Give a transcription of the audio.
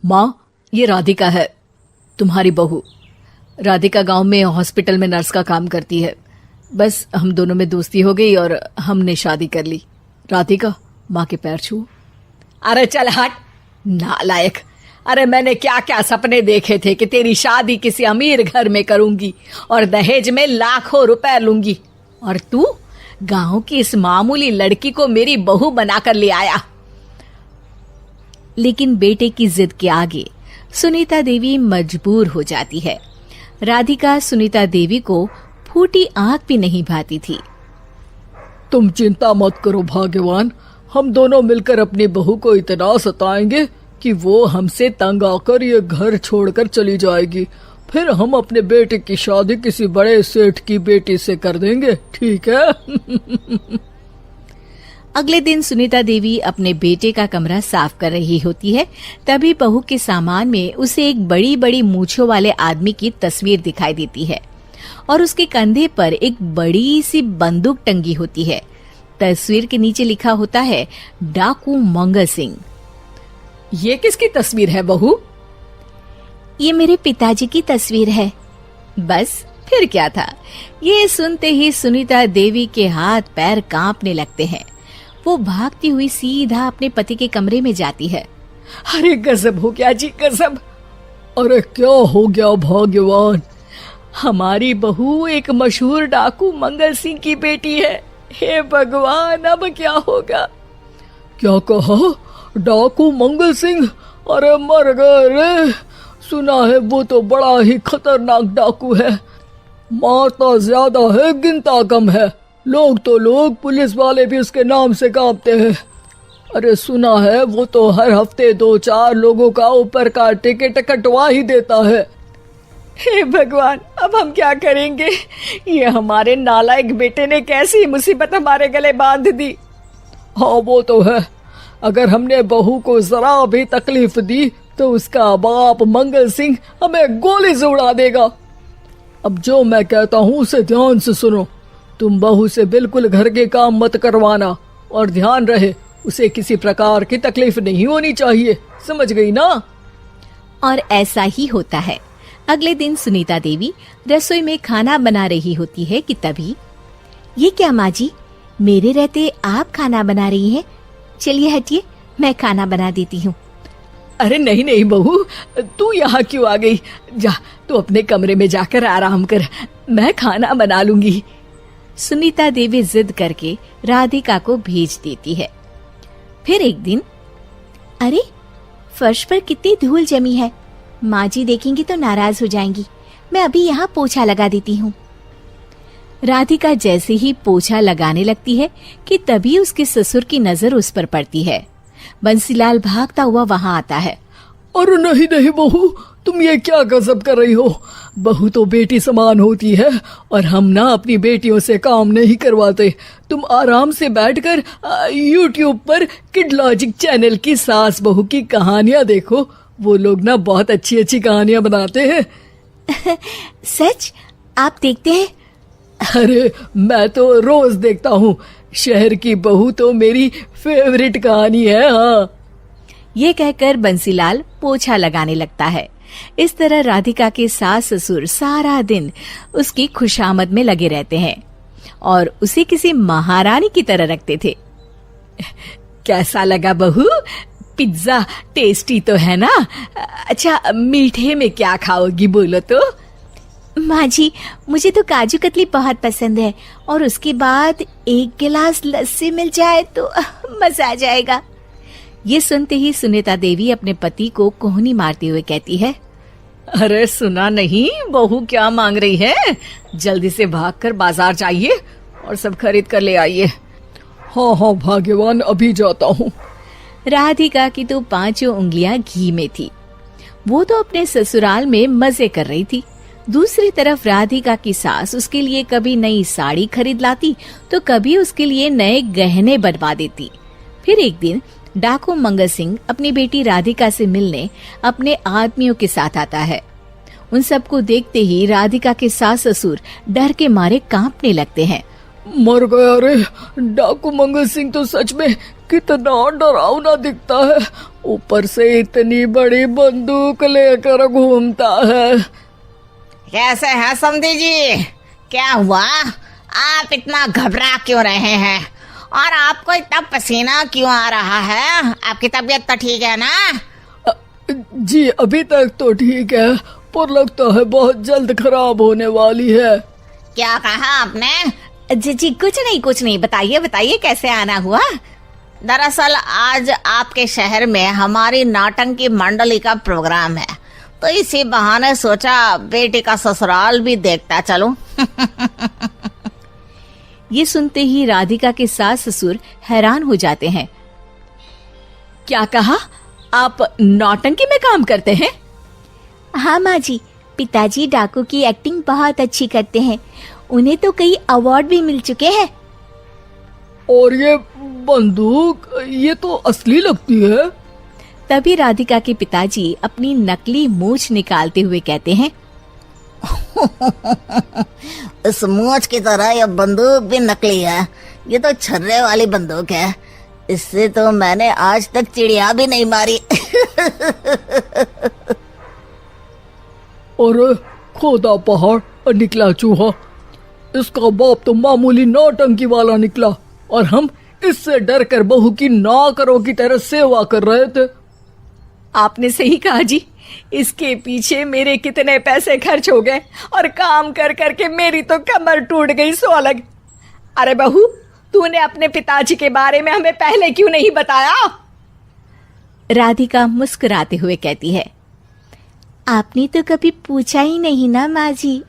माँ, ये राधिका है, तुम्हारी बहू। राधिका गांव में हॉस्पिटल में नर्स का काम करती है। बस हम दोनों में दोस्ती हो गई और हमने शादी कर ली। राधिका, माँ के पैर छू। अरे चल हट नालायक। अरे मैंने क्या क्या सपने देखे थे कि तेरी शादी किसी अमीर घर में करूंगी और दहेज में लाखों रुपए लूंगी, और तू गांव की इस मामूली लड़की को मेरी बहू बनाकर ले आया। लेकिन बेटे की जिद के आगे सुनीता देवी मजबूर हो जाती है। राधिका सुनीता देवी को फूटी आंख भी नहीं भाती थी। तुम चिंता मत करो भाग्यवान, हम दोनों मिलकर अपनी बहू को इतना सताएंगे कि वो हमसे तंग आकर ये घर छोड़कर चली जाएगी। फिर हम अपने बेटे की शादी किसी बड़े सेठ की बेटी से कर देंगे, ठीक है? अगले दिन सुनीता देवी अपने बेटे का कमरा साफ कर रही होती है। तभी बहू के सामान में उसे एक बड़ी बड़ी मूंछों वाले आदमी की तस्वीर दिखाई देती है और उसके कंधे पर एक बड़ी सी बंदूक टंगी होती है। तस्वीर के नीचे लिखा होता है डाकू मंगल सिंह। ये किसकी तस्वीर है बहू? ये मेरे पिताजी की तस्वीर है। बस फिर क्या था, ये सुनते ही सुनीता देवी के हाथ पैर कांपने लगते हैं। वो भागती हुई सीधा अपने पति के कमरे में जाती है। अरे गजब हो गया जी, गजब। अरे क्या हो गया भाग्यवान? हमारी बहू एक मशहूर डाकू मंगल सिंह की बेटी है। हे भगवान, अब क्या होगा? क्या कहा? डाकू मंगल सिंह? अरे मर गए रे। सुना है वो तो बड़ा ही खतरनाक डाकू है, मारता ज्यादा है गिनता कम है। लोग पुलिस वाले भी उसके नाम से कांपते हैं। अरे सुना है वो तो हर हफ्ते 2-4 लोगों का ऊपर का टिकट कटवा ही देता है। हे भगवान, अब हम क्या करेंगे? ये हमारे नालायक बेटे ने कैसी मुसीबत हमारे गले बांध दी। हाँ वो तो है, अगर हमने बहू को जरा भी तकलीफ दी तो उसका बाप मंगल सिंह हमें गोली से उड़ा देगा। अब जो मैं कहता हूँ उसे ध्यान से सुनो। तुम बहू से बिल्कुल घर के काम मत करवाना, और ध्यान रहे उसे किसी प्रकार की तकलीफ नहीं होनी चाहिए, समझ गई ना? और ऐसा ही होता है। अगले दिन सुनीता देवी रसोई में खाना बना रही होती है कि तभी, ये क्या माँ जी, मेरे रहते आप खाना बना रही हैं? चलिए हटिए, मैं खाना बना देती हूँ। अरे नहीं नहीं बहू, तू यहाँ क्यों आ गई? जा तू अपने कमरे में जाकर आराम कर, मैं खाना बना लूंगी। सुनीता देवी जिद करके राधिका को भेज देती है। फिर एक दिन, अरे फर्श पर कितनी धूल जमी है, माँ जी देखेंगी तो नाराज हो जाएंगी, मैं अभी यहाँ पोछा लगा देती हूँ। राधिका जैसे ही पोछा लगाने लगती है कि तभी उसके ससुर की नजर उस पर पड़ती है। बंसीलाल भागता हुआ वहाँ आता है। अरे नहीं नहीं बहू, तुम ये क्या गजब कर रही हो? बहू तो बेटी समान होती है और हम ना अपनी बेटियों से काम नहीं करवाते। तुम आराम से बैठकर YouTube पर किड लॉजिक चैनल की सास बहू की कहानियां देखो। वो लोग ना बहुत अच्छी अच्छी कहानियां बनाते हैं। सच? आप देखते हैं? अरे मैं तो रोज देखता हूँ। शहर की बहू तो मेरी फेवरेट कहानी है। हाँ, ये कहकर बंसीलाल पोछा लगाने लगता है। इस तरह राधिका के सास ससुर सारा दिन उसकी खुशामद में लगे रहते हैं और उसे किसी महारानी की तरह रखते थे। कैसा लगा बहू? पिज्जा टेस्टी तो है ना? अच्छा, मीठे में क्या खाओगी बोलो तो? माँ जी, मुझे तो काजू कतली बहुत पसंद है और उसके बाद 1 गिलास लस्सी मिल जाए तो मजा आ जाएगा। ये सुनते ही सुनीता देवी अपने पति को कोहनी मारते हुए कहती है, अरे सुना नहीं बहू क्या मांग रही है? जल्दी से भागकर बाजार जाइए और सब खरीद कर ले आइए। हाँ हाँ भाग्यवान, अभी जाता हूँ। राधिका की तो 5 उंगलियां घी में थी। वो तो अपने ससुराल में मजे कर रही थी। दूसरी तरफ राधिका की सास उसके लिए कभी नई साड़ी खरीद लाती तो कभी उसके लिए नए गहने बनवा देती। फिर एक दिन डाकू मंगल सिंह अपनी बेटी राधिका से मिलने अपने आदमियों के साथ आता है। उन सबको देखते ही राधिका के सास ससुर डर के मारे कांपने लगते हैं मर गया रे। डाकू मंगल सिंह तो सच में कितना डरावना दिखता है, ऊपर से इतनी बड़ी बंदूक लेकर घूमता है। कैसे हैं समधी जी? क्या हुआ? आप इतना घबरा क्यों रहे हैं? और आपको इतना पसीना क्यों आ रहा है? आपकी तबीयत तो ठीक है ना? जी अभी तक तो ठीक है, पर लगता है बहुत जल्द खराब होने वाली है। क्या कहा आपने? जी कुछ नहीं, बताइए बताइए कैसे आना हुआ। दरअसल आज आपके शहर में हमारी नाटंकी मंडली का प्रोग्राम है, तो इसी बहाने सोचा बेटी का ससुराल भी देखता चलूं। ये सुनते ही राधिका के सास ससुर हैरान हो जाते हैं। क्या कहा? आप नौटंकी में काम करते हैं? हाँ माँ जी, पिताजी डाकू की एक्टिंग बहुत अच्छी करते हैं, उन्हें तो कई अवार्ड भी मिल चुके हैं। और ये बंदूक, ये तो असली लगती है। तभी राधिका के पिताजी अपनी नकली मूंछ निकालते हुए कहते हैं, इस मूंछ की तरह यह बंदूक भी नकली है। ये तो छर्रे वाली बंदूक है, इससे तो मैंने आज तक चिड़िया भी नहीं मारी। और खोदा पहाड़ और निकला चूहा। इसका बाप तो मामूली नौटंकी वाला निकला, और हम इससे डर कर बहू की नौकरों की तरह सेवा कर रहे थे। आपने सही कहा जी, इसके पीछे मेरे कितने पैसे खर्च हो गए, और काम कर करके मेरी तो कमर टूट गई सो अलग। अरे बहू, तूने अपने पिताजी के बारे में हमें पहले क्यों नहीं बताया? राधिका मुस्कुराते हुए कहती है, आपने तो कभी पूछा ही नहीं ना माँ जी।